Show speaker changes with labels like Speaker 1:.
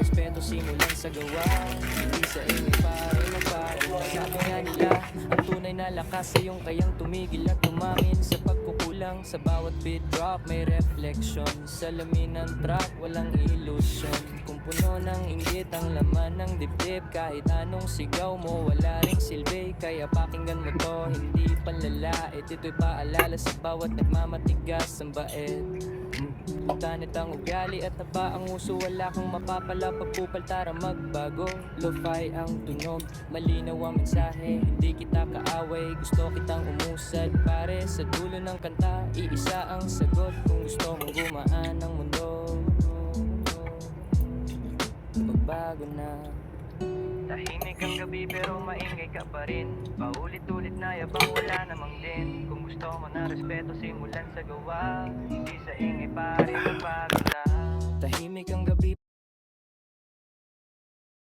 Speaker 1: respeto simulan sa gawa, hindi sa ingay pare magbago. Sabi nga nila, ang tunay na lakas ay yung kayang tumigil at tumamin sa pagkukulang. Sa bawat beat drop may reflection, sa lamin ng track walang illusion. Kung puno ng inggit ang laman ng dibdib, kahit anong sigaw mo wala ring silbi. Kaya pakinggan mo to, hindi panlalait, ito'y paalala sa bawat nagmamatigas ang bait. Tanit ang ugali at taba ang uso, wala kang mapapala pagpupaltara magbago. Lo-fi ang tunog, malinaw ang mensahe, hindi kita kaaway, gusto kitang umusad. Pare sa dulo ng kanta, iisa ang sagot kung gusto mong gumaan ang mundo. Pagbago na. Tahimik ang gabi pero maingay ka pa rin, paulit-ulit na yabang wala namang din. Kung gusto mo na respeto simulan sa gawa, hindi sa ingay pare magbago na. Tahimik ang gabi